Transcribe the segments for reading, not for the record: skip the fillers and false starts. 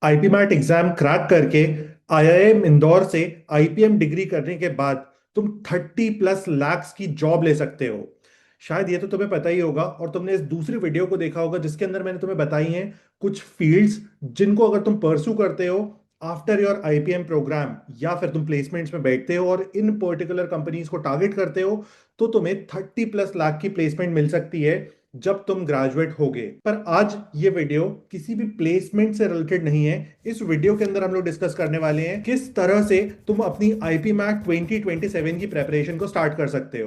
IP mat exam crack करके IIM Indore से IPM degree करने के बाद तुम 30+ लाख की जॉब ले सकते हो। शायद ये तो तुम्हें पता ही होगा, और तुमने इस दूसरी वीडियो को देखा होगा जिसके अंदर मैंने तुम्हें बताई हैं कुछ फील्ड्स जिनको अगर तुम परस्यू करते हो आफ्टर योर आईपीएम प्रोग्राम, या फिर तुम प्लेसमेंट्स में बैठते हो और इन पर्टिकुलर कंपनीज को टारगेट करते हो, तो तुम्हें 30+ लाख की प्लेसमेंट मिल सकती है जब तुम ग्रेजुएट होगे। पर आज ये वीडियो किसी भी प्लेसमेंट से रिलेटेड नहीं है। इस वीडियो के अंदर हम लोग डिस्कस करने वाले हैं किस तरह से तुम अपनी आईपी मैट 2027 की प्रेपरेशन को स्टार्ट कर सकते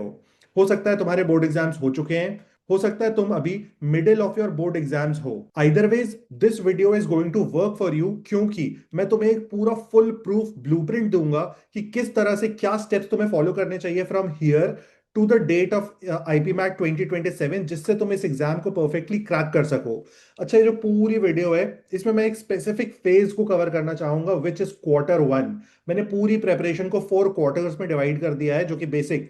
हो सकता है तुम्हारे बोर्ड एग्जाम्स हो चुके हैं, हो सकता है तुम अभी middle of your board exams हो। Either ways this video is going to work for you, क्योंकि मैं तुम्हें एक पूरा फुल प्रूफ ब्लूप्रिंट दूंगा कि किस तरह से क्या स्टेप्स तुम्हें फॉलो करने चाहिए from here to the date of IPMAT 2027, जिससे तुम इस एग्जाम को परफेक्टली क्रैक कर सको। अच्छा, ये जो पूरी वीडियो है इसमें मैं एक स्पेसिफिक फेज को कवर करना चाहूंगा विच इज Q1। मैंने पूरी प्रेपरेशन को 4 क्वार्टर्स में डिवाइड कर दिया है, जो कि बेसिक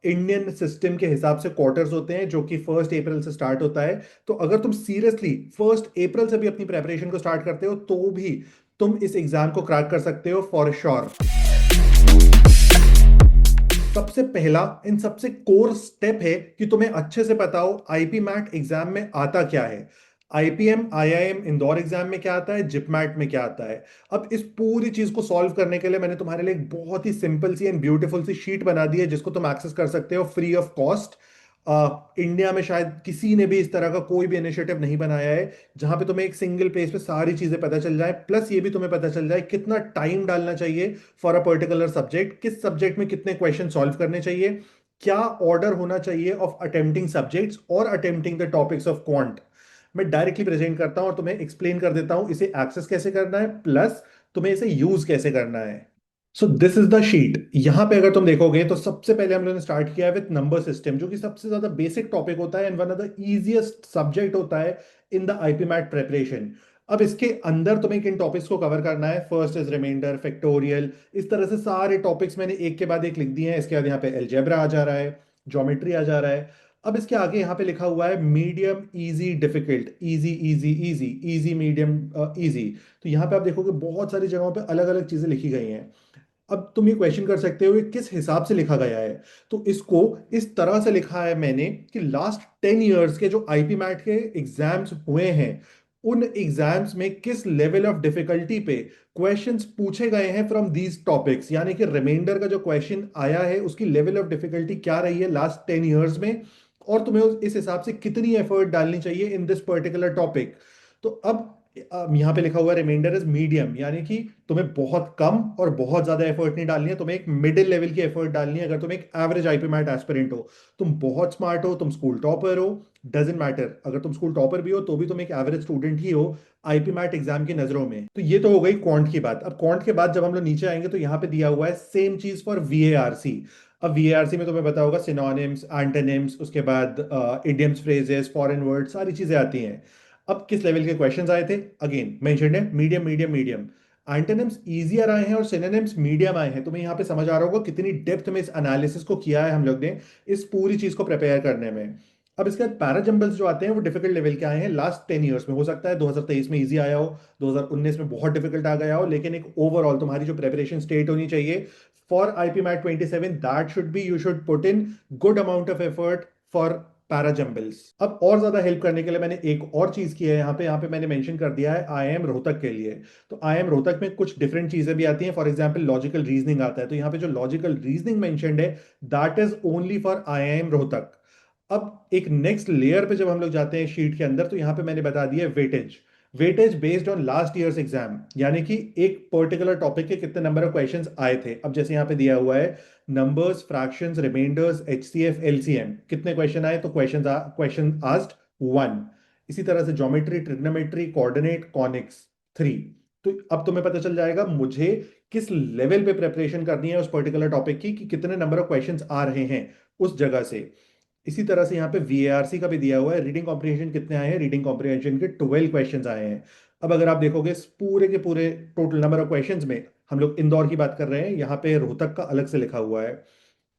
इंडियन सिस्टम के हिसाब से क्वार्टर्स होते हैं, जो कि 1 अप्रैल से स्टार्ट होता है। तो अगर तुम सीरियसली 1 अप्रैल से भी अपनी प्रेपरेशन को स्टार्ट करते हो तो भी तुम इस एग्जाम को क्रैक कर सकते हो फॉर श्योर। सबसे पहला इन सबसे कोर स्टेप है कि तुम्हें अच्छे से पता हो आईपी मैट एग्जाम में आता क्या है, आईपीएम आईआईएम इंदौर एग्जाम में क्या आता है, जिपमैट में क्या आता है। अब इस पूरी चीज को सॉल्व करने के लिए मैंने तुम्हारे लिए एक बहुत ही सिंपल सी एंड ब्यूटीफुल सी शीट बना दी है जिसको तुम एक्सेस कर सकते हो फ्री ऑफ कॉस्ट। इंडिया में शायद किसी ने भी इस तरह का कोई भी इनिशिएटिव नहीं बनाया है जहां पे तुम्हें एक सिंगल पेज पे सारी चीजें पता चल जाए, प्लस ये भी तुम्हें पता चल जाए कितना टाइम डालना चाहिए फॉर अ पर्टिकुलर सब्जेक्ट, किस सब्जेक्ट में कितने क्वेश्चन सॉल्व करने चाहिए, क्या ऑर्डर होना चाहिए ऑफ अटेम्प्टिंग सब्जेक्ट्स और attempting the topics of quant. मैं डायरेक्टली प्रेजेंट करता हूं और तुम्हें एक्सप्लेन कर देता हूं इसे एक्सेस कैसे करना है, प्लस तुम्हें इसे यूज कैसे करना है। So this is the sheet. यहां पे अगर तुम देखोगे तो सबसे पहले हम लोगों ने स्टार्ट किया है विद नंबर सिस्टम, जो कि सबसे ज्यादा बेसिक टॉपिक होता है and one of the easiest subject होता है in the IPMAT preparation. अब इसके अंदर तुम्हें किन टॉपिक्स को कवर करना है, फर्स्ट इज रिमाइंडर, फैक्टोरियल, इस तरह से सारे टॉपिक्स मैंने एक के बाद एक लिख दिए हैं। इसके बाद यहाँ पे अलजेब्रा आ जा रहा है, ज्योमेट्री आ जा रहा है। अब इसके आगे यहाँ पे लिखा हुआ है medium, easy, difficult, easy easy easy, easy medium, easy. तो यहाँ पे आप देखोगे बहुत सारी जगहों पे अलग अलग चीजें लिखी गई हैं। अब तुम ये क्वेश्चन कर सकते हो ये किस हिसाब से लिखा गया है। तो इसको इस तरह से लिखा है मैंने कि लास्ट 10 ईयर्स के जो आईपी मैट के एग्जाम्स हुए हैं उन एग्जाम्स में किस लेवल ऑफ डिफिकल्टी पे क्वेश्चंस पूछे गए हैं फ्रॉम दीज टॉपिक्स, यानी कि रिमाइंडर का जो क्वेश्चन आया है उसकी लेवल ऑफ डिफिकल्टी क्या रही है लास्ट 10 ईयर्स में, और तुम्हें इस हिसाब से कितनी एफर्ट डालनी चाहिए इन दिस पर्टिकुलर टॉपिक। तो अब यहाँ पे लिखा हुआ है रिमाइंडर इज मीडियम, यानी कि तुम्हें बहुत कम और बहुत ज्यादा एफर्ट नहीं डालनी है, तुम्हें एक मिडिल लेवल की एफर्ट डालनी है। अगर तुम एक एवरेज आईपी मैट एस्पिरेंट हो, तुम बहुत स्मार्ट हो, तुम स्कूल टॉपर हो, डजेंट मैटर, अगर तुम स्कूल टॉपर भी हो तो भी तुम एक एवरेज स्टूडेंट ही हो आईपी मैट एग्जाम की नजरों में। तो ये तो हो गई क्वांट की बात। अब क्वांट के बाद जब हम लोग नीचे आएंगे तो यहाँ पे दिया हुआ है सेम चीज फॉर वीएआरसी। अब वीएआरसी में तुम्हें पता होगा सिनोनिम्स, एंटोनिम्स, उसके बाद इडियम्स, फ्रेजेस, फॉरेन वर्ड, सारी चीजें आती हैं। अब किस लेवल के क्वेश्चंस आए थे, अगेन मेंशन्ड है medium medium medium. Antonyms easier आए हैं और सिनोनिम्स मीडियम आए हैं। तुम्हें यहाँ पे समझ आ रहा होगा कितनी डेप्थ में इस एनालिसिस को किया है हम लोग ने इस पूरी चीज को प्रिपेयर करने में। अब इसके बाद पैराजम्बल्स जो आते हैं वो डिफिकल्ट लेवल के आए हैं लास्ट 10 ईयर्स में। हो सकता है 2023 में इजी आया हो, 2019 में बहुत डिफिकल्ट आ गया हो, लेकिन एक ओवरऑल तुम्हारी जो प्रेपरेशन स्टेट होनी चाहिए for IPMAT 27, that should be, you should put in good amount of effort for parajumbles. अब और ज्यादा हेल्प करने के लिए मैंने एक और चीज की है यहाँ पे मैंने मेंशन कर दिया है आईआईएम रोहतक के लिए। तो आईआईएम रोहतक में कुछ डिफरेंट चीजें भी आती हैं, फॉर एग्जांपल लॉजिकल रीजनिंग आता है, तो यहाँ पे जो लॉजिकल रीजनिंग मेंशन्ड है that is only for IIM Rohtak. अब एक नेक्स्ट लेयर पे जब हम लोग जाते हैं शीट के अंदर तो यहाँ पे मैंने बता दिया weightage. Weightage based on last years exam, यानी कि एक पर्टिकुलर टॉपिक के कितने नंबर ऑफ क्वेश्चंस आए थे। अब जैसे यहाँ पे दिया हुआ है numbers, fractions, remainders, HCF, LCM, कितने क्वेश्चन आए, तो क्वेश्चन आस्क्ड 1। इसी तरह से ज्योमेट्री, ट्रिग्नोमेट्री, कोऑर्डिनेट, कॉनिक्स 3। तो अब तुम्हें पता चल जाएगा मुझे किस लेवल पे प्रेपरेशन करनी है उस पर्टिकुलर टॉपिक की, कि कितने नंबर ऑफ क्वेश्चंस आ रहे हैं उस जगह से। इसी तरह से यहाँ पे वीएआरसी का भी दिया हुआ है, रीडिंग कॉम्प्रिहेंशन कितने आए हैं, रीडिंग कॉम्प्रिहेंशन के 12 क्वेश्चंस आए हैं। अब अगर आप देखोगे इस पूरे के पूरे टोटल नंबर ऑफ क्वेश्चंस में हम लोग इंदौर की बात कर रहे हैं, यहाँ पे रोहतक का अलग से लिखा हुआ है।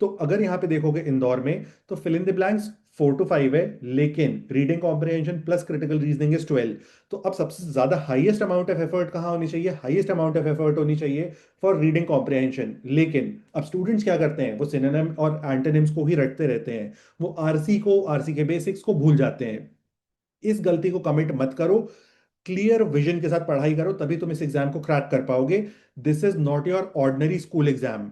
तो अगर यहाँ पे देखोगे इंदौर में तो fill in the blanks 4 to 5 है, लेकिन reading comprehension plus critical reasoning is 12। तो अब सबसे ज्यादा हाईएस्ट अमाउंट ऑफ एफर्ट कहाँ होनी चाहिए? हाईएस्ट अमाउंट ऑफ एफर्ट होनी चाहिए फॉर रीडिंग कॉम्प्रिहेंशन। लेकिन अब स्टूडेंट्स क्या करते हैं, वो सिनोनिम और एंटोनिम्स को ही रटते रहते हैं, वो आरसी के बेसिक्स को भूल जाते हैं। इस गलती को कमिट मत करो। क्लियर विजन के साथ पढ़ाई करो, तभी तुम इस एग्जाम को क्रैक कर पाओगे। This is not your ordinary school exam.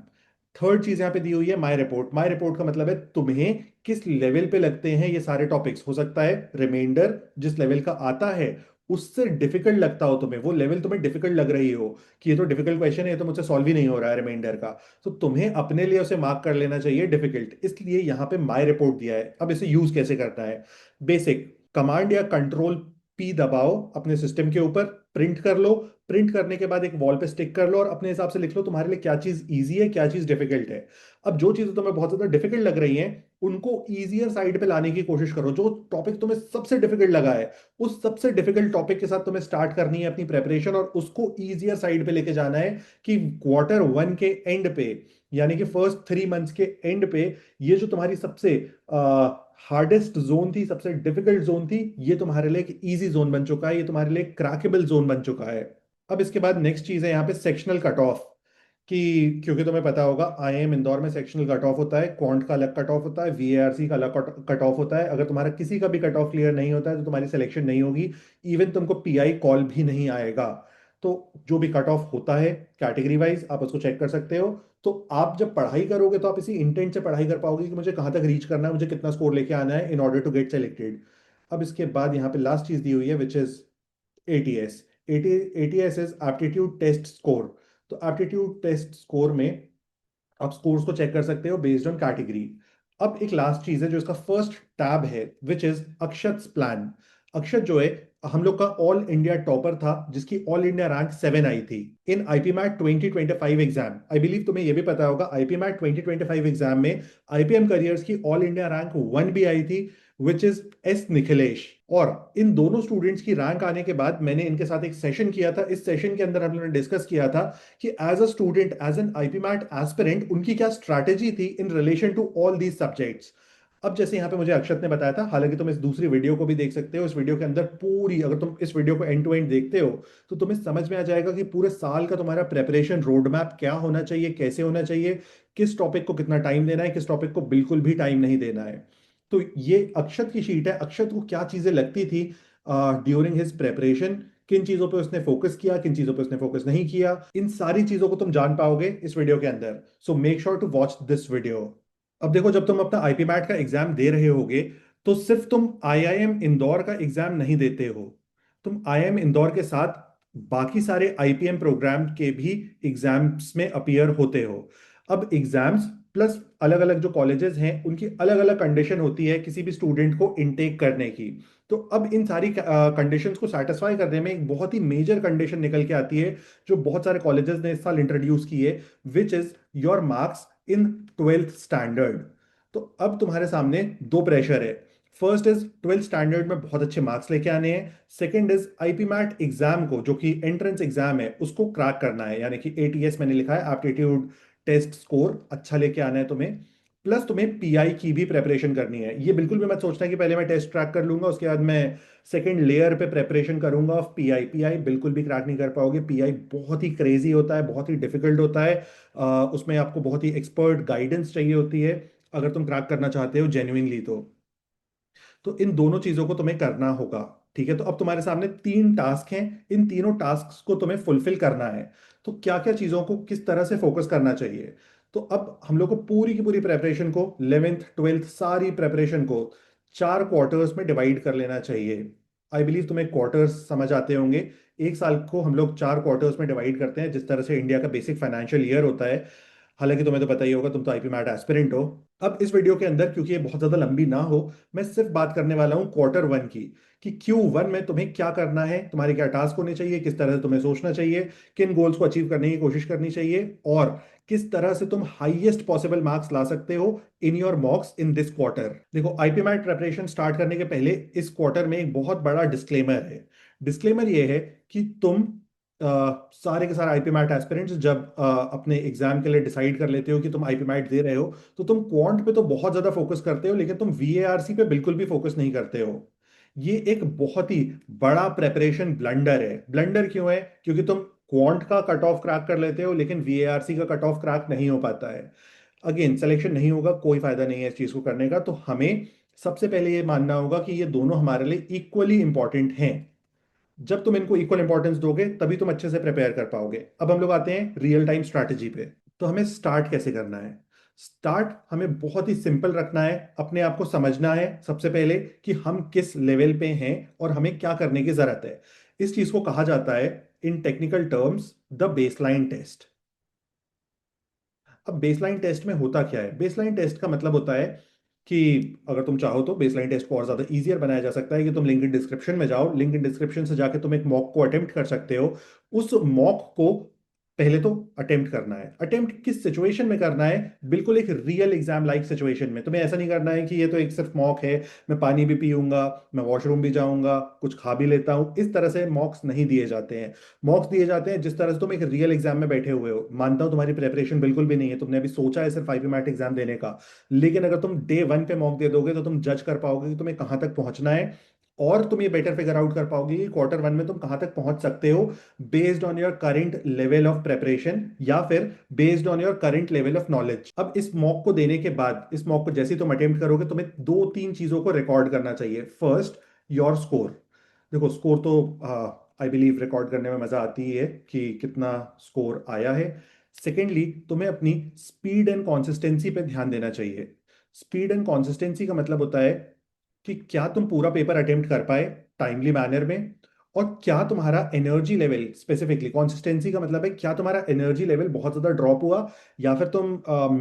Third चीज यहां पे दी हुई है, माई रिपोर्ट। माई रिपोर्ट का मतलब है तुम्हें किस लेवल पे लगते हैं ये सारे टॉपिक्स। हो सकता है रिमाइंडर जिस लेवल का आता है उससे डिफिकल्ट लगता हो तुम्हें, वो लेवल तुम्हें डिफिकल्ट लग रही हो कि ये तो डिफिकल्ट क्वेश्चन है, ये तो मुझसे सॉल्व ही नहीं हो रहा है रिमाइंडर का, तो तुम्हें अपने लिए उसे मार्क कर लेना चाहिए डिफिकल्ट। इसलिए यहां पे माई रिपोर्ट दिया है। अब इसे यूज कैसे करना है? बेसिक कमांड या कंट्रोल पी दबाओ अपने सिस्टम के ऊपर, प्रिंट कर लो। प्रिंट करने के बाद एक वॉल पे स्टिक कर लो और अपने हिसाब से लिख लो तुम्हारे लिए क्या चीज इजी है, क्या चीज डिफिकल्ट है। अब जो चीजें तुम्हें बहुत ज्यादा डिफिकल्ट लग रही हैं उनको इजियर साइड पे लाने की कोशिश करो। जो टॉपिक तुम्हें सबसे डिफिकल्ट लगा है उस सबसे डिफिकल्ट टॉपिक के साथ तुम्हें स्टार्ट करनी है अपनी प्रेपरेशन, और उसको इजियर साइड पे लेके जाना है कि Q1 के एंड पे, यानी कि फर्स्ट 3 मंथ्स के एंड पे, ये जो तुम्हारी सबसे हार्डेस्ट जोन थी, सबसे डिफिकल्ट जोन थी, ये तुम्हारे लिए एक इजी जोन बन चुका है, ये तुम्हारे लिए क्रैकेबल जोन बन चुका है। अब इसके बाद नेक्स्ट चीज है यहाँ पे सेक्शनल कट ऑफ। कि क्योंकि तुम्हें पता होगा आईआईएम इंदौर में सेक्शनल कट ऑफ होता है, क्वांट का अलग कट ऑफ होता है, वीएआरसी का अलग कट ऑफ होता है। अगर तुम्हारा किसी का भी कट ऑफ क्लियर नहीं होता है तो तुम्हारी सिलेक्शन नहीं होगी, इवन तुमको पीआई कॉल भी नहीं आएगा। तो जो भी कट ऑफ होता है कैटेगरी वाइज आप उसको चेक कर सकते हो। तो आप जब पढ़ाई करोगे तो आप इसी इंटेंट से पढ़ाई कर पाओगे कि मुझे कहाँ तक रीच करना है, मुझे कितना स्कोर लेके आना है in order to get selected. अब इसके बाद यहाँ पे लास्ट चीज दी हुई है which is ATS. ATS is aptitude test score. तो एप्टीट्यूड टेस्ट स्कोर में आप स्कोर्स को चेक कर सकते हो बेस्ड ऑन कैटेगरी। अब एक लास्ट चीज है जो इसका फर्स्ट टैब है विच इज अक्षत प्लान। अक्षत जो है हम लोग का ऑल इंडिया टॉपर था, जिसकी ऑल इंडिया रैंक 7 आई थी in IPMAT 2025 exam. I believe तुम्हें यह भी पता होगा आईपी मैट 2025 एग्जाम में आईपीएम करियर्स की ऑल इंडिया रैंक 1 भी आई थी विच इज एस निखिलेश। और इन दोनों स्टूडेंट्स की रैंक आने के बाद मैंने इनके साथ एक सेशन किया था। इस सेशन के अंदर हम लोगों ने डिस्कस किया था कि as a student, as an IPMAT aspirant, उनकी क्या स्ट्रैटेजी थी in relation to all these subjects. अब जैसे यहाँ पे मुझे अक्षत ने बताया था, हालांकि तुम इस दूसरी वीडियो को भी देख सकते हो, इस वीडियो के अंदर पूरी, अगर तुम इस वीडियो को एंड टू एंड देखते हो तो तुम्हें समझ में आ जाएगा कि पूरे साल का तुम्हारा प्रेपरेशन रोड मैप क्या होना चाहिए, कैसे होना चाहिए, किस टॉपिक को कितना टाइम देना है, किस टॉपिक को बिल्कुल भी टाइम नहीं देना है। तो ये अक्षत की शीट है, अक्षत को क्या चीजें लगती थी ड्यूरिंग हिज प्रेपरेशन, किन चीजों पे उसने फोकस किया, किन चीजों पे उसने फोकस नहीं किया, इन सारी चीजों को तुम जान पाओगे इस वीडियो के अंदर। So make sure to watch this video. अब देखो, जब तुम अपना आईपी मैट का एग्जाम दे रहे होगे तो सिर्फ तुम आईआईएम इंदौर का एग्जाम नहीं देते हो, तुम आईआईएम इंदौर के साथ बाकी सारे आईपीएम प्रोग्राम के भी एग्जाम्स में अपीयर होते हो। अब एग्जाम्स प्लस अलग अलग जो कॉलेजेस हैं उनकी अलग अलग कंडीशन होती है किसी भी स्टूडेंट को इनटेक करने की। तो अब इन सारी कंडीशंस को सेटिस्फाई करने में एक बहुत ही मेजर कंडीशन निकल के आती है जो बहुत सारे कॉलेजेस ने इस साल इंट्रोड्यूस की है, which is your marks in 12th standard. तो अब तुम्हारे सामने दो प्रेशर है। फर्स्ट इज 12th स्टैंडर्ड में बहुत अच्छे मार्क्स लेके आने हैं। Second is IPMAT exam को, जो कि एंट्रेंस एग्जाम है, उसको क्रैक करना है, यानी कि एटीएस मैंने लिखा है, एप्टीट्यूड टेस्ट स्कोर अच्छा लेके आना है तुम्हें। प्लस तुम्हें पीआई की भी प्रेपरेशन करनी है। ये बिल्कुल भी मत सोचना कि पहले मैं टेस्ट क्रैक कर लूंगा उसके बाद मैं सेकंड लेयर पे प्रेपरेशन करूंगा ऑफ पीआई। पीआई बिल्कुल भी क्रैक नहीं कर पाओगे। पीआई बहुत ही क्रेजी होता है, बहुत ही डिफिकल्ट होता है। उसमें आपको बहुत ही एक्सपर्ट गाइडेंस चाहिए होती है अगर तुम क्रैक करना चाहते हो जेन्युइनली। तो इन दोनों चीजों को तुम्हें करना होगा। ठीक है, तो अब तुम्हारे सामने 3 टास्क हैं, इन तीनों टास्क को तुम्हें फुलफिल करना है। तो क्या क्या चीजों को किस तरह से फोकस करना चाहिए? तो अब हम लोग को पूरी की पूरी प्रेपरेशन को, 11th 12th सारी प्रेपरेशन को 4 क्वार्टर्स में डिवाइड कर लेना चाहिए। आई बिलीव तुम्हें क्वार्टर्स समझ आते होंगे। एक साल को हम लोग 4 क्वार्टर्स में डिवाइड करते हैं, जिस तरह से इंडिया का बेसिक फाइनेंशियल ईयर होता है। हालांकि तुम्हें तो पता ही होगा, तुम तो आईपी मैट एस्पिरेंट हो। अब इस वीडियो के अंदर, क्योंकि ये बहुत ज्यादा लंबी ना हो, मैं सिर्फ बात करने वाला हूं Q1 की, कि Q1 में तुम्हें क्या करना है, तुम्हारे क्या टास्क होने चाहिए, किस तरह से तुम्हें सोचना चाहिए, किन गोल्स को अचीव करने की कोशिश करनी चाहिए, और किस तरह से तुम हाईएस्ट पॉसिबल मार्क्स ला सकते हो in your मॉक्स in this quarter. देखो, आईपी मैट प्रेपरेशन स्टार्ट करने के पहले इस क्वार्टर में एक बहुत बड़ा डिस्क्लेमर है। डिस्क्लेमर ये है कि तुम सारे के सारे आईपी मैट एस्पिरेंट्स जब अपने एग्जाम के लिए डिसाइड कर लेते हो कि तुम आईपी मैट दे रहे हो, तो तुम क्वांट पे तो बहुत ज्यादा फोकस करते हो, लेकिन तुम वीएआरसी पे बिल्कुल भी फोकस नहीं करते हो। ये एक बहुत ही बड़ा प्रेपरेशन ब्लंडर है। ब्लंडर क्यों है? क्योंकि तुम क्वांट का कट ऑफ क्रैक कर लेते हो, लेकिन वीएआरसी का कट ऑफ क्रैक नहीं हो पाता है। अगेन सिलेक्शन नहीं होगा, कोई फायदा नहीं है इस चीज को करने का। तो हमें सबसे पहले ये मानना होगा कि ये दोनों हमारे लिए इक्वली इंपॉर्टेंट हैं। जब तुम इनको इक्वल इंपॉर्टेंस दोगे तभी तुम अच्छे से प्रिपेयर कर पाओगे। अब हम लोग आते हैं रियल टाइम स्ट्रैटेजी पे। तो हमें स्टार्ट कैसे करना है? स्टार्ट हमें बहुत ही सिंपल रखना है। अपने आप को समझना है सबसे पहले कि हम किस लेवल पे हैं और हमें क्या करने की जरूरत है। इस चीज को कहा जाता है in technical terms the baseline test. अब बेसलाइन टेस्ट में होता क्या है? बेसलाइन टेस्ट का मतलब होता है कि अगर तुम चाहो तो बेसलाइन टेस्ट को और ज्यादा इजियर बनाया जा सकता है कि तुम लिंक इन डिस्क्रिप्शन में जाओ, लिंक इन डिस्क्रिप्शन से जाके तुम एक मॉक को अटेम्प्ट कर सकते हो। उस मॉक को पहले तो अटेम्प्ट करना है। अटेम्प्ट किस सिचुएशन में करना है? बिल्कुल एक रियल एग्जाम लाइक सिचुएशन में। तुम्हें ऐसा नहीं करना है कि ये तो एक सिर्फ मॉक है, मैं पानी भी पीऊंगा, मैं वॉशरूम भी जाऊंगा, कुछ खा भी लेता हूं। इस तरह से मॉक्स नहीं दिए जाते हैं। मॉक्स दिए जाते हैं जिस तरह से तुम एक रियल एग्जाम में बैठे हुए हो। मानता हूं तुम्हारी प्रेपरेशन बिल्कुल भी नहीं है, तुमने अभी सोचा है सिर्फ आईपी मैट एग्जाम देने का, लेकिन अगर तुम डे वन पे मॉक दे दोगे तो तुम जज कर पाओगे कि तुम्हें कहां तक पहुंचना है। और तुम ये बेटर फिगर आउट कर पाओगे कि क्वार्टर वन में तुम कहां तक पहुंच सकते हो, based on your current level of preparation या फिर based on your current level of knowledge. अब इस मॉक को देने के बाद, इस मॉक को जैसे ही तुम अटेम्प्ट करोगे, तुम्हें दो तीन चीजों को रिकॉर्ड करना चाहिए। First, your score. देखो स्कोर तो आई बिलीव रिकॉर्ड करने में मजा आती ही है कि कितना स्कोर आया है। सेकेंडली, तुम्हें अपनी स्पीड एंड कंसिस्टेंसी पे ध्यान देना चाहिए। स्पीड एंड कंसिस्टेंसी का मतलब होता है कि क्या तुम पूरा पेपर अटेम्प्ट कर पाए टाइमली मैनर में, और क्या तुम्हारा एनर्जी लेवल, स्पेसिफिकली कंसिस्टेंसी का मतलब है क्या तुम्हारा एनर्जी लेवल बहुत ज्यादा ड्रॉप हुआ, या फिर तुम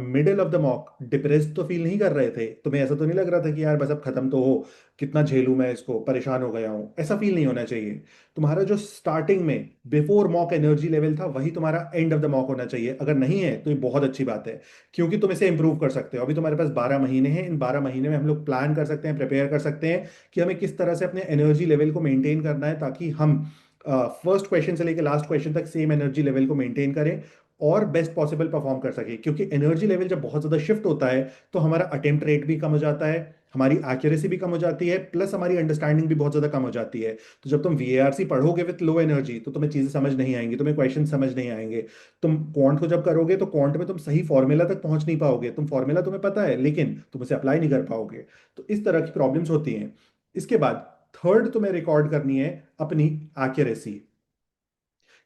middle of the mock depressed तो फील नहीं कर रहे थे? तुम्हें ऐसा तो नहीं लग रहा था कि यार बस अब खत्म तो हो, कितना झेलूं मैं इसको, परेशान हो गया हूं? ऐसा फील नहीं होना चाहिए। तुम्हारा जो स्टार्टिंग में बिफोर मॉक एनर्जी लेवल था वही तुम्हारा एंड ऑफ द मॉक होना चाहिए। अगर नहीं है तो ये बहुत अच्छी बात है, क्योंकि तुम इसे इंप्रूव कर सकते हो। अभी तुम्हारे पास 12 महीने हैं। इन 12 महीने में हम लोग प्लान कर सकते हैं, प्रिपेयर कर सकते हैं कि हमें किस तरह से अपने एनर्जी लेवल को मेंटेन करना है, ताकि हम फर्स्ट क्वेश्चन से लेकर लास्ट क्वेश्चन तक सेम एनर्जी लेवल को मेंटेन करें और बेस्ट पॉसिबल परफॉर्म कर सके। क्योंकि एनर्जी लेवल जब बहुत ज्यादा शिफ्ट होता है तो हमारा अटेम्प्ट रेट भी कम हो जाता है, हमारी एक्यूरेसी भी कम हो जाती है, प्लस हमारी अंडरस्टैंडिंग भी बहुत ज्यादा कम हो जाती है। तो जब तुम वीएआरसी पढ़ोगे विद लो एनर्जी तो तुम्हें चीजें समझ नहीं आएंगी, तुम्हें क्वेश्चन समझ नहीं आएंगे। तुम क्वांट को जब करोगे तो क्वांट में तुम सही फॉर्मूला तक पहुंच नहीं पाओगे। तुम फॉर्मूला तुम्हें पता है लेकिन तुम उसे अप्लाई नहीं कर पाओगे। तो इस तरह की प्रॉब्लम्स होती हैं। इसके बाद थर्ड तुम्हें रिकॉर्ड करनी है अपनी एक्यूरेसी,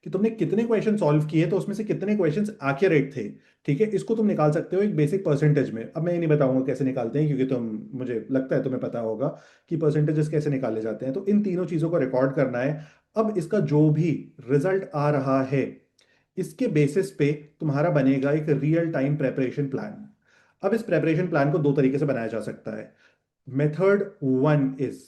कि तुमने कितने क्वेश्चन सॉल्व किए तो उसमें से कितने क्वेश्चंस एक्यूरेट थे। ठीक है, इसको तुम निकाल सकते हो एक बेसिक परसेंटेज में। अब मैं ये नहीं बताऊंगा कैसे निकालते हैं, क्योंकि तुम, मुझे लगता है तुम्हें पता होगा कि परसेंटेजेस कैसे निकाले जाते हैं। तो इन तीनों चीजों को रिकॉर्ड करना है। अब इसका जो भी रिजल्ट आ रहा है, इसके बेसिस पे तुम्हारा बनेगा एक रियल टाइम प्रेपरेशन प्लान। अब इस प्रेपरेशन प्लान को दो तरीके से बनाया जा सकता है। Method one is,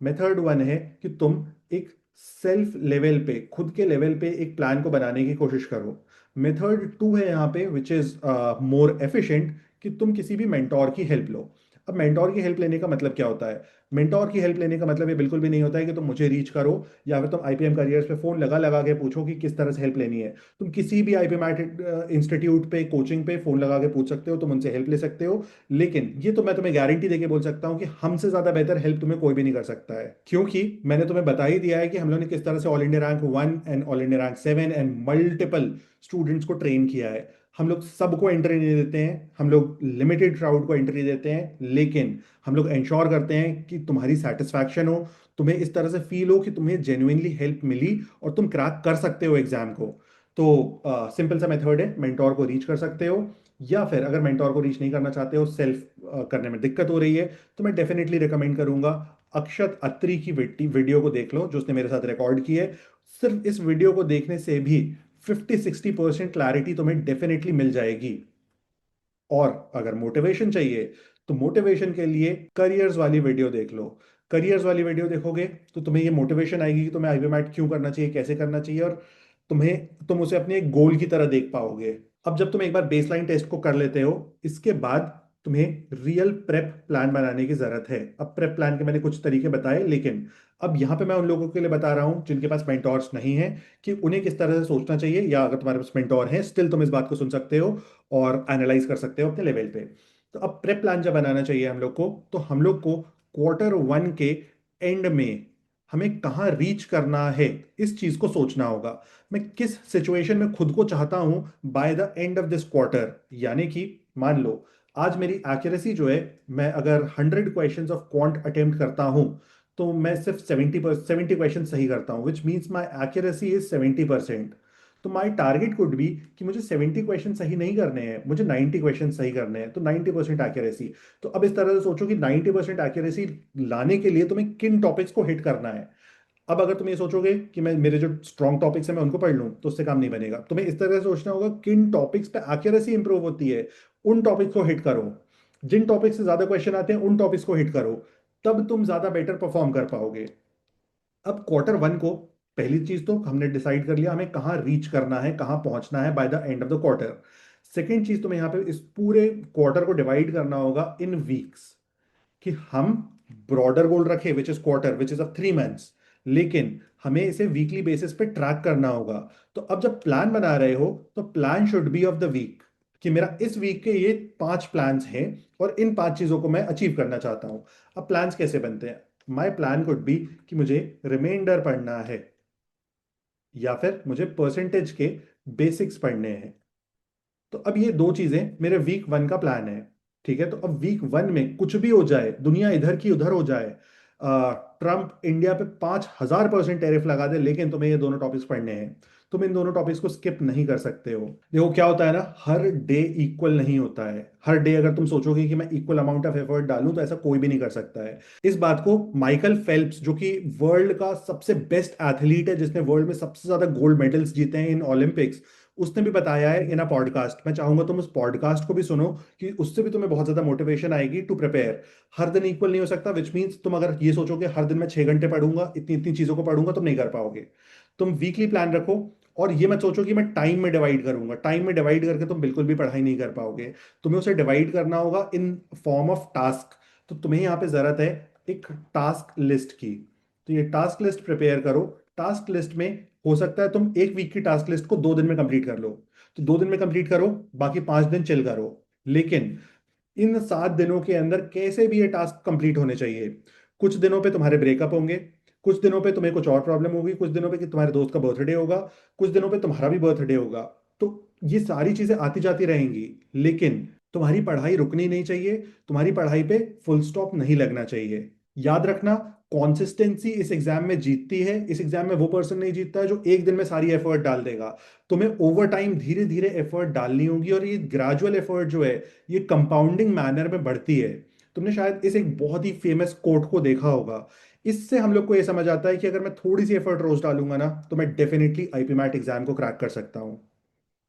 method one है कि तुम एक सेल्फ लेवल पे, खुद के लेवल पे एक प्लान को बनाने की कोशिश करो। मेथड टू है यहाँ पे विच इज मोर एफिशिएंट, कि तुम किसी भी मेंटोर की हेल्प लो। अब मेंटोर की हेल्प लेने का मतलब क्या होता है? मेंटोर की हेल्प लेने का मतलब ये बिल्कुल भी नहीं होता है कि तुम मुझे रीच करो या फिर तुम आईपीएम करियर्स पे फोन लगा लगा के पूछो कि किस तरह से हेल्प लेनी है। तुम किसी भी आईपीएम इंस्टीट्यूट पे, कोचिंग पे फोन लगा के पूछ सकते हो, तुम उनसे हेल्प ले सकते हो। लेकिन ये तो मैं तुम्हें गारंटी देके बोल सकता हूँ कि हमसे ज्यादा बेहतर हेल्प तुम्हें कोई भी नहीं कर सकता है, क्योंकि मैंने तुम्हें बता ही दिया है कि हम लोगों ने किस तरह से all India rank 1 and all India rank 7 and multiple students को ट्रेन किया है। हम लोग सबको एंट्री नहीं देते हैं, हम लोग लिमिटेड क्राउड को एंट्री देते हैं, लेकिन हम लोग इंश्योर करते हैं कि तुम्हारी सेटिस्फैक्शन हो, तुम्हें इस तरह से फील हो कि तुम्हें जेन्युइनली हेल्प मिली और तुम क्रैक कर सकते हो एग्जाम को। तो सिंपल सा मेथड है, मेंटोर को रीच कर सकते हो, या फिर अगर मेंटोर को रीच नहीं करना चाहते हो, सेल्फ करने में दिक्कत हो रही है, तो मैं डेफिनेटली रिकमेंड करूंगा अक्षत अत्री की वीडियो को देख लो जो उसने मेरे साथ रिकॉर्ड की है। सिर्फ इस वीडियो को देखने से भी 50-60% क्लैरिटी तुम्हें डेफिनेटली मिल जाएगी। और अगर मोटिवेशन चाहिए तो मोटिवेशन के लिए करियर्स वाली वीडियो देख लो। करियर्स वाली वीडियो देखोगे तो तुम्हें ये मोटिवेशन आएगी कि तुम्हें आईबीएमएट क्यों करना चाहिए, कैसे करना चाहिए, और तुम उसे अपने एक गोल की तरह देख पाओगे। अब जब तुम एक बार बेसलाइन टेस्ट को कर लेते हो, इसके बाद तुम्हें रियल प्रेप प्लान बनाने की जरूरत है। अब प्रेप प्लान के मैंने कुछ तरीके बताए, लेकिन अब यहाँ पे मैं उन लोगों के लिए बता रहा हूँ जिनके पास मेंटोर्स नहीं है, कि उन्हें किस तरह से सोचना चाहिए, या अगर तुम्हारे पास मेंटोर है स्टिल तुम इस बात को सुन सकते हो और एनालाइज कर सकते हो अपने लेवल पे। तो अब प्रेप प्लान जब बनाना चाहिए हम लोग को, तो हम लोग को Q1 के एंड में हमें कहाँ रीच करना है, इस चीज को सोचना होगा। मैं किस सिचुएशन में खुद को चाहता हूं by the end of this quarter. यानी कि मान लो आज मेरी एक्यूरेसी जो है, मैं अगर 100 क्वेश्चंस ऑफ क्वांट अटेम्प्ट करता हूं, तो मैं सिर्फ 70 क्वेश्चन सही करता हूं, which means my accuracy is 70%। तो माई टारगेट कुड बी कि मुझे 70 क्वेश्चन सही नहीं करने हैं, मुझे 90 क्वेश्चन सही करने हैं, तो 90% एक्यूरेसी। तो अब इस तरह से सोचो कि 90% एक्यूरेसी लाने के लिए तुम्हें किन टॉपिक्स को हिट करना है। अब अगर तुम ये सोचोगे कि मैं मेरे जो स्ट्रॉन्ग टॉपिक्स हैं मैं उनको पढ़ लूं, तो उससे काम नहीं बनेगा। तुम्हें इस तरह से सोचना होगा किन टॉपिक्स पे एक्यूरेसी इंप्रूव होती है, उन टॉपिक्स को हिट करो। जिन टॉपिक से ज्यादा क्वेश्चन आते हैं उन टॉपिक्स को हिट करो, तब तुम ज्यादा बेटर परफॉर्म कर पाओगे। अब Q1 को पहली चीज तो हमने डिसाइड कर लिया, हमें कहाँ रीच करना है, कहाँ पहुंचना है by the end of the quarter. Second चीज तुम्हें यहाँ पे इस पूरे क्वार्टर को डिवाइड करना होगा इन वीक्स, कि हम ब्रॉडर गोल रखें which is quarter, which is of 3 months, लेकिन हमें इसे वीकली बेसिस पे ट्रैक करना होगा। तो अब जब प्लान बना रहे हो, तो plan should be of the week, कि मेरा इस वीक के ये 5 प्लान्स हैं और इन 5 चीजों को मैं अचीव करना चाहता हूं। अब प्लान्स कैसे बनते हैं? माई प्लान कुड बी कि मुझे रिमाइंडर पढ़ना है, या फिर मुझे परसेंटेज के बेसिक्स पढ़ने हैं। तो अब ये दो चीजें मेरे वीक 1 का प्लान है। ठीक है, तो अब वीक 1 में कुछ भी हो जाए, दुनिया इधर की उधर हो जाए, ट्रम्प इंडिया पे 5,000% टैरिफ लगा दे, लेकिन तुम्हें ये दोनों टॉपिक्स पढ़ने हैं। तुम इन दोनों टॉपिक्स को स्किप नहीं कर सकते हो। देखो क्या होता है ना, हर डे इक्वल नहीं होता है। हर डे अगर तुम सोचोगे कि मैं इक्वल अमाउंट ऑफ एफर्ट डालूं, तो ऐसा कोई भी नहीं कर सकता है। इस बात को माइकल फेल्प्स, जो कि वर्ल्ड का सबसे बेस्ट एथलीट है, जिसने वर्ल्ड में सबसे ज्यादा गोल्ड मेडल्स जीते हैं इन ओलंपिक्स, उसने भी बताया है इन अ पॉडकास्ट। मैं चाहूंगा तुम उस पॉडकास्ट को भी सुनो, कि उससे भी तुम्हें बहुत ज्यादा मोटिवेशन आएगी टू प्रिपेयर। हर दिन इक्वल नहीं हो सकता, विच मीन्स तुम अगर ये सोचोगे हर दिन मैं 6 घंटे पढ़ूंगा, इतनी इतनी चीजों को पढ़ूंगा, तुम नहीं कर पाओगे। तुम वीकली प्लान रखो, और ये मत सोचो कि मैं टाइम में डिवाइड करूंगा। टाइम में डिवाइड करके तुम बिल्कुल भी पढ़ाई नहीं कर पाओगे। तुम्हें उसे डिवाइड करना होगा इन फॉर्म ऑफ टास्क। तो तुम्हें यहाँ पे जरूरत है एक टास्क लिस्ट की। तो ये टास्क लिस्ट प्रिपेयर करो। टास्क लिस्ट में हो सकता है तुम एक वीक की टास्क लिस्ट को 2 दिन में कंप्लीट कर लो, तो 2 दिन में कंप्लीट करो, बाकी 5 दिन चिल करो। लेकिन इन 7 दिनों के अंदर कैसे भी ये टास्क कंप्लीट होने चाहिए। कुछ दिनों पे तुम्हारे ब्रेकअप होंगे, कुछ दिनों पे तुम्हें कुछ और प्रॉब्लम होगी, कुछ दिनों पे कि तुम्हारे दोस्त का बर्थडे होगा, कुछ दिनों पे तुम्हारा भी बर्थडे होगा। तो ये सारी चीजें आती जाती रहेंगी, लेकिन तुम्हारी पढ़ाई रुकनी नहीं चाहिए, तुम्हारी पढ़ाई पे फुल स्टॉप नहीं लगना चाहिए। याद रखना, कॉन्सिस्टेंसी इस एग्जाम में जीतती है। इस एग्जाम में वो पर्सन नहीं जीतता है जो एक दिन में सारी एफर्ट डाल देगा। तुम्हें ओवर टाइम धीरे धीरे एफर्ट डालनी होगी, और ये ग्रेजुअल एफर्ट जो है, ये कंपाउंडिंग मैनर में बढ़ती है। तुमने शायद इस एक बहुत ही फेमस कोट को देखा होगा। इससे हम लोग को ये समझ आता है कि अगर मैं थोड़ी सी एफर्ट रोज डालूंगा ना, तो मैं डेफिनेटली आईपी मैट एग्जाम को क्रैक कर सकता हूँ।